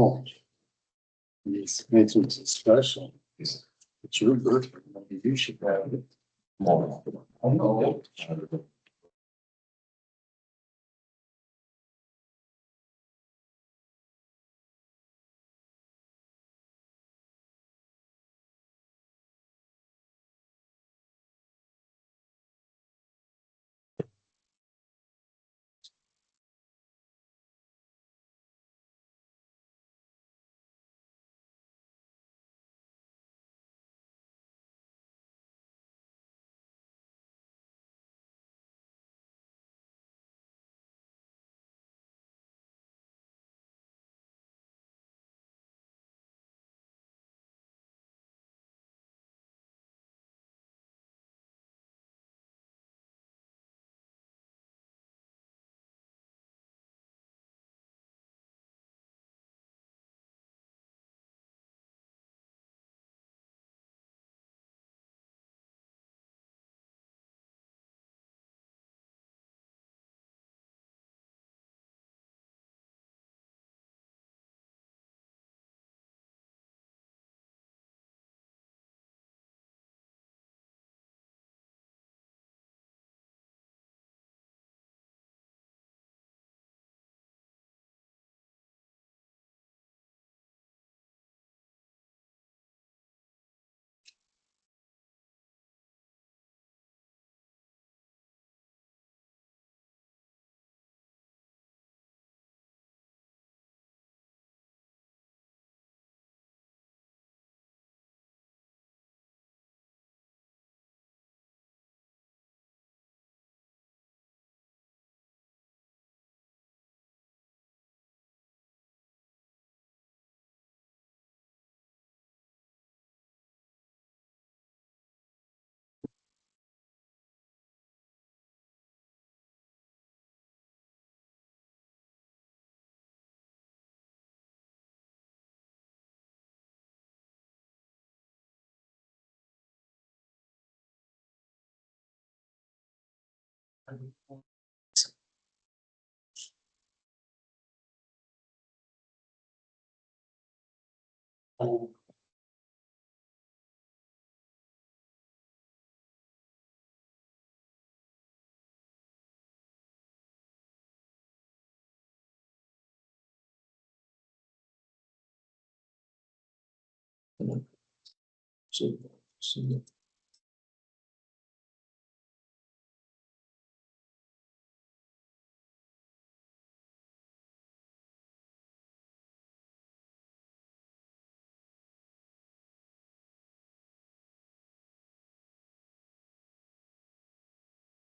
Oh. These meetings are special. It's your birthday. Maybe you should have it. More. I know.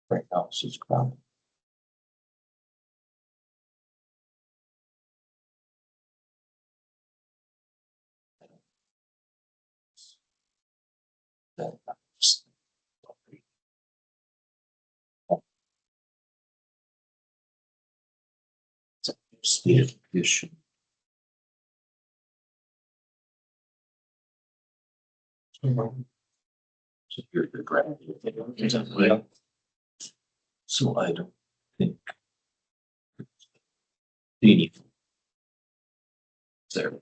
Right now, it's just crowded. State issue. So you're graduate. So I don't think meaningful there.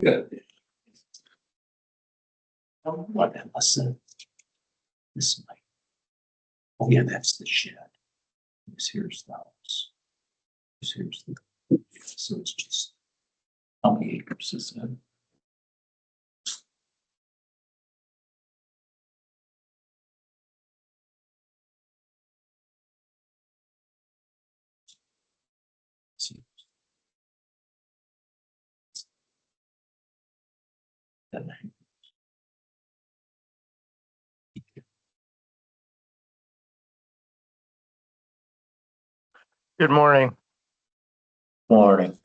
Good. What I said. This might. Oh yeah, that's the shed. Here's the house. Here's the. So it's just. How many acres is that? See. Good morning. Morning.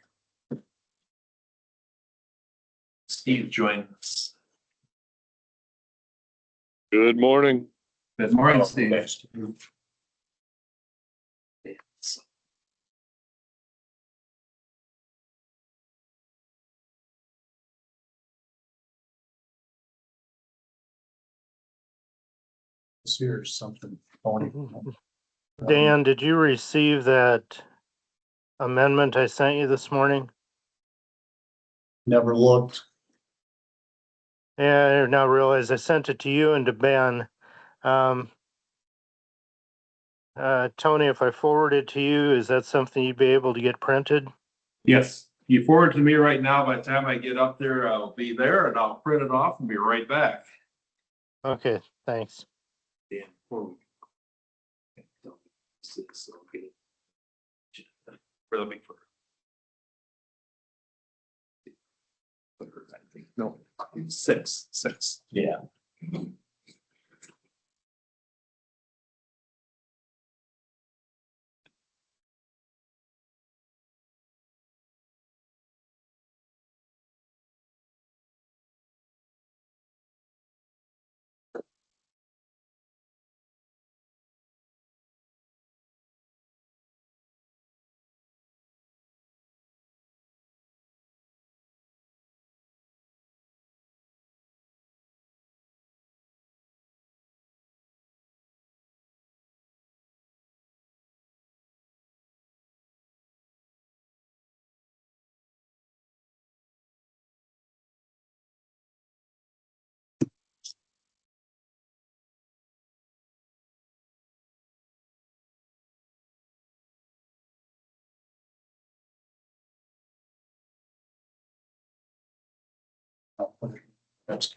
Steve joined us. Good morning. Good morning, Steve. Here's something phony. Dan, did you receive that amendment I sent you this morning? Never looked. Yeah, I now realize I sent it to you and to Ben. Tony, if I forward it to you, is that something you'd be able to get printed? Yes, you forward it to me right now. By the time I get up there, I'll be there and I'll print it off and be right back. Okay, thanks. Dan, for the big for. I think, no, six. Yeah. That's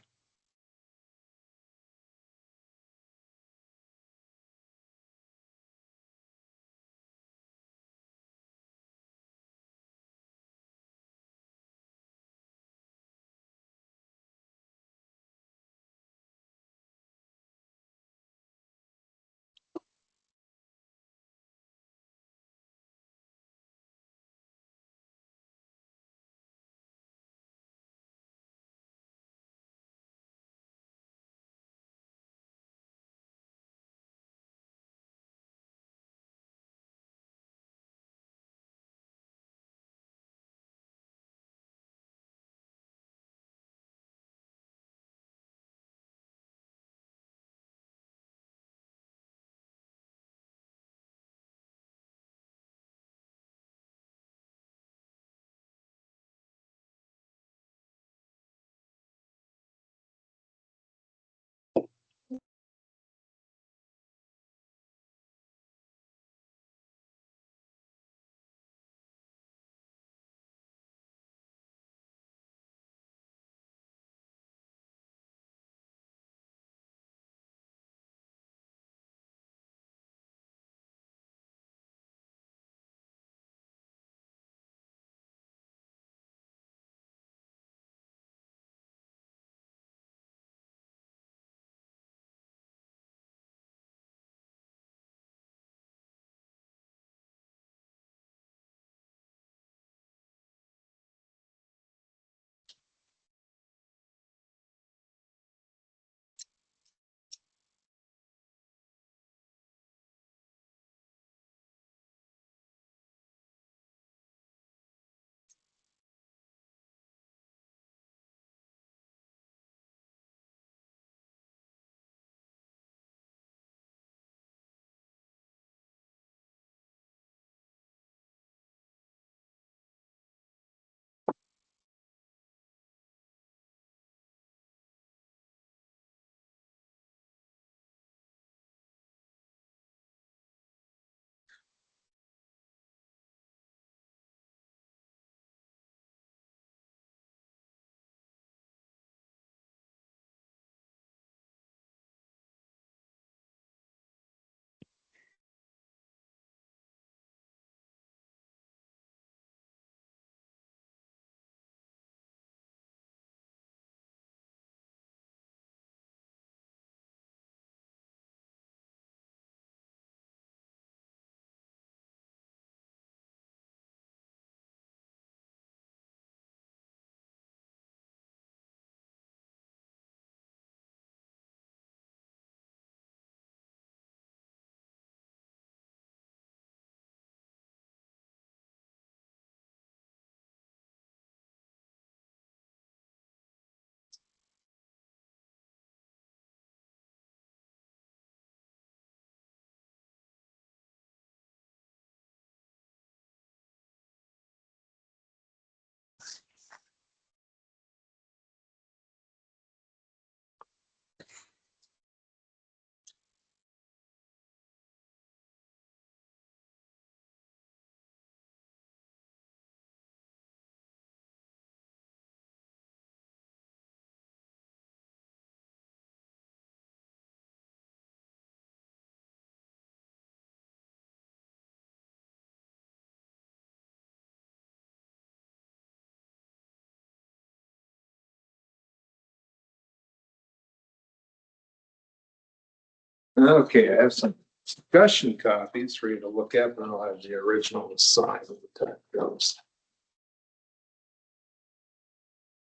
Okay, I have some discussion copies for you to look at, but I'll have the original signed when the time comes.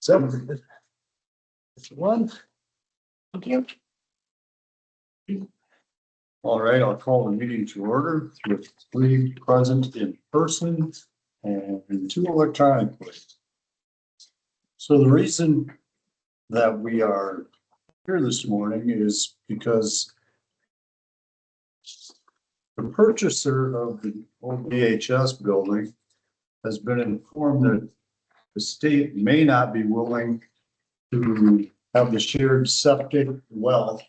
So, one. Thank you. All right, I'll call the meeting to order with 3 present in person and 2 electronically. So the reason that we are here this morning is because the purchaser of the old DHS building has been informed that the state may not be willing to have the shared septic well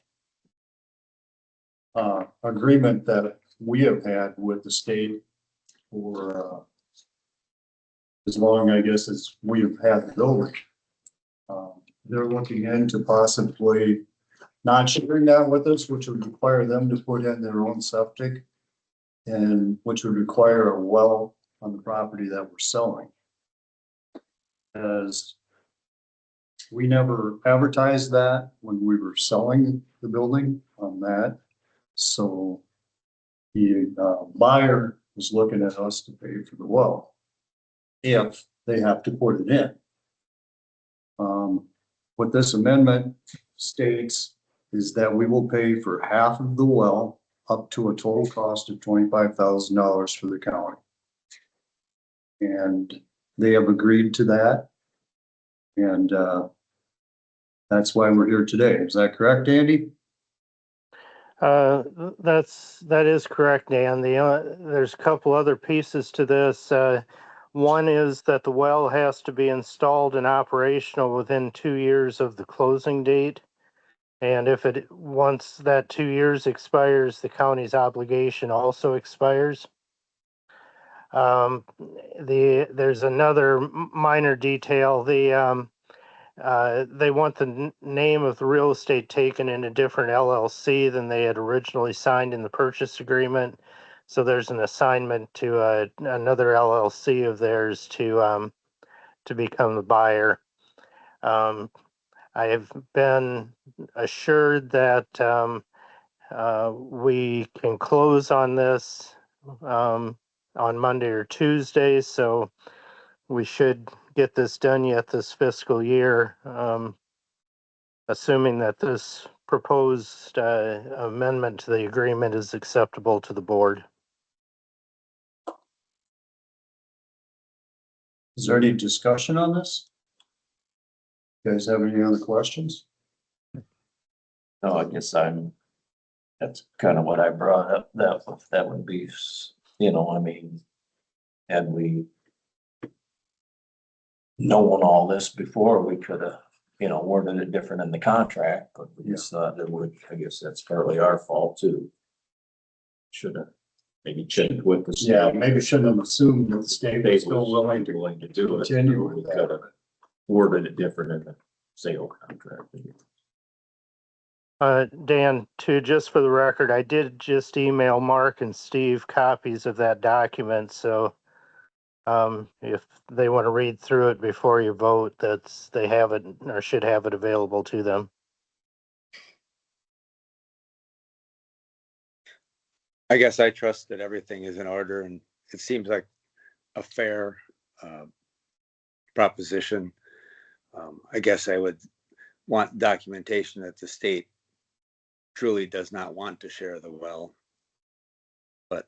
agreement that we have had with the state for as long, I guess, as we've had the building. They're looking into possibly not sharing that with us, which would require them to put in their own septic and which would require a well on the property that we're selling. As we never advertised that when we were selling the building on that. So the buyer was looking at us to pay for the well if they have to put it in. What this amendment states is that we will pay for half of the well up to a total cost of $25,000 for the county. And they have agreed to that. And that's why we're here today. Is that correct, Andy? That is correct, Dan. There's a couple other pieces to this. One is that the well has to be installed and operational within 2 years of the closing date. And once that 2 years expires, the county's obligation also expires. There's another minor detail. They want the name of the real estate taken in a different LLC than they had originally signed in the purchase agreement. So there's an assignment to another LLC of theirs to become the buyer. I have been assured that we can close on this on Monday or Tuesday, so we should get this done yet this fiscal year, assuming that this proposed amendment to the agreement is acceptable to the board. Is there any discussion on this? You guys have any other questions? No, I guess that's kind of what I brought up, that would be, I mean, had we known all this before, we could have, worded it different in the contract, but we just thought that I guess that's partly our fault too. Should have maybe checked with the state. Yeah, maybe shouldn't have assumed that the state was still willing to to do it. continue We with could have that. worded it different in the sale contract. Dan, just for the record, I did just email Mark and Steve copies of that document, so if they want to read through it before you vote, they have it or should have it available to them. I guess I trust that everything is in order, and it seems like a fair proposition. I guess I would want documentation that the state truly does not want to share the well, but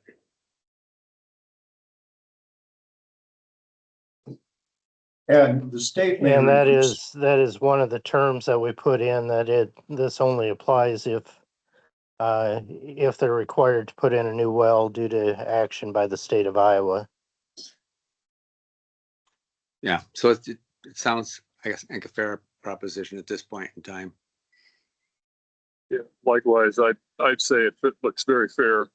And the state. And that is one of the terms that we put in, that this only applies if they're required to put in a new well due to action by the state of Iowa. yeah, so it sounds, I guess, like a fair proposition at this point in time. Yeah, likewise, I'd say it looks very fair.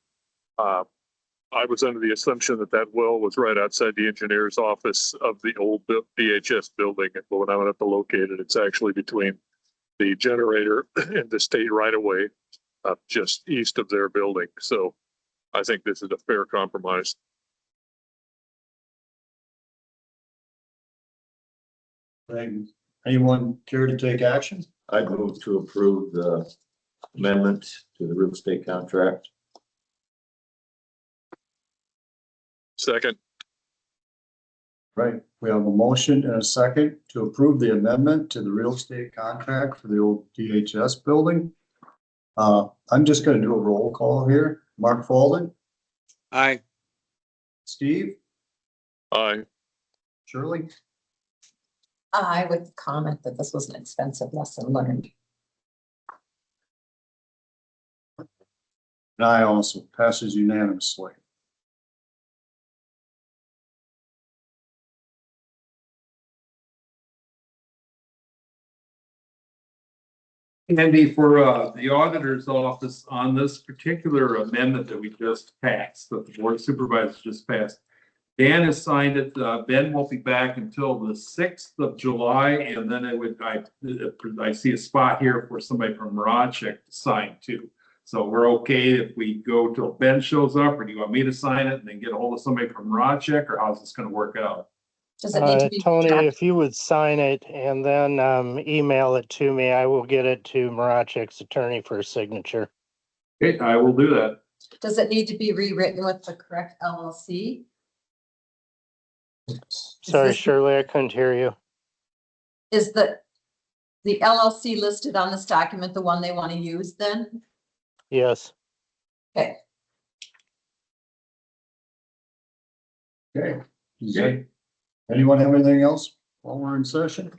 I was under the assumption that well was right outside the engineer's office of the old DHS building. But when I went up to locate it, it's actually between the generator and the state right away, just east of their building. So I think this is a fair compromise. Anyone care to take action? I'd move to approve the amendment to the real estate contract. Second. Right, we have a motion and a second to approve the amendment to the real estate contract for the old DHS building. I'm just gonna do a roll call here. Mark Folden, Aye. Steve, Aye. Shirley, I would comment that this was an expensive lesson learned. and I also passes unanimously. Andy, for the auditor's office on this particular amendment that we just passed, that the board of supervisors just passed. Dan has signed it. Ben won't be back until the 6th of July, and then I see a spot here for somebody from Winneshiek to sign too. So we're okay if we go till Ben shows up, or do you want me to sign it and then get a hold of somebody from Winneshiek, or how's this gonna work out? Does it need to be? Tony, if you would sign it and then email it to me, I will get it to Marachek's attorney for a signature. Okay, I will do that. Does it need to be rewritten with the correct LLC? Sorry, this- Shirley, I couldn't hear you. Is the LLC listed on this document the one they want to use then? Yes. Okay, Okay. Is there- Anyone have anything else while we're in session?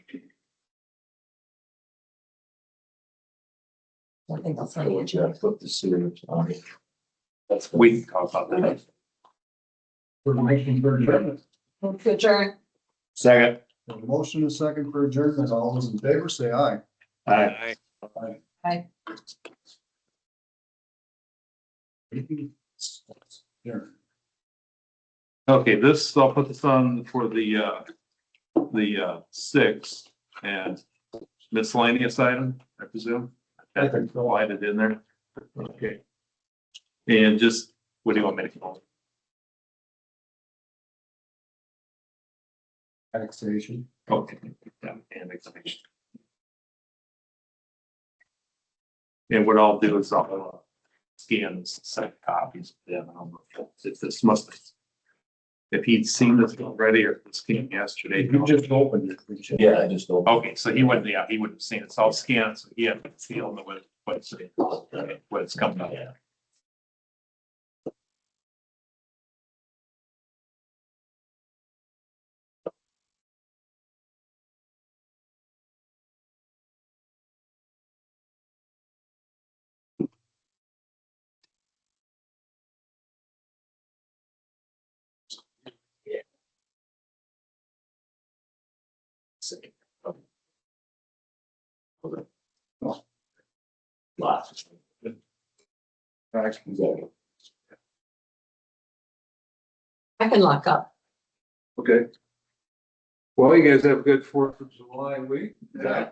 I think that's. I want you to put the sewer on it. That's We can talk about that. Information for adjournment. Move to adjourn. Second. A motion and a second for adjournment. All those in favor, say aye. Aye. Aye. Here. Okay, this, I'll put this on for the 6th and miscellaneous item, I presume. I think slide it in there. Okay. And just, what do you want me to call Taxation. it? Okay. Yeah, annexation. And what I'll do is I'll scan and send copies of them. If this must, if he'd seen this already or if this came yesterday. You just opened it. Yeah, I just opened. Okay, so he wouldn't, yeah, he wouldn't have seen it. So I'll scan it. So he had a feel of what it's coming up. Yeah. Lots. Exactly. I can lock up. Okay. Well, you guys have a good 4th of July week. Yeah.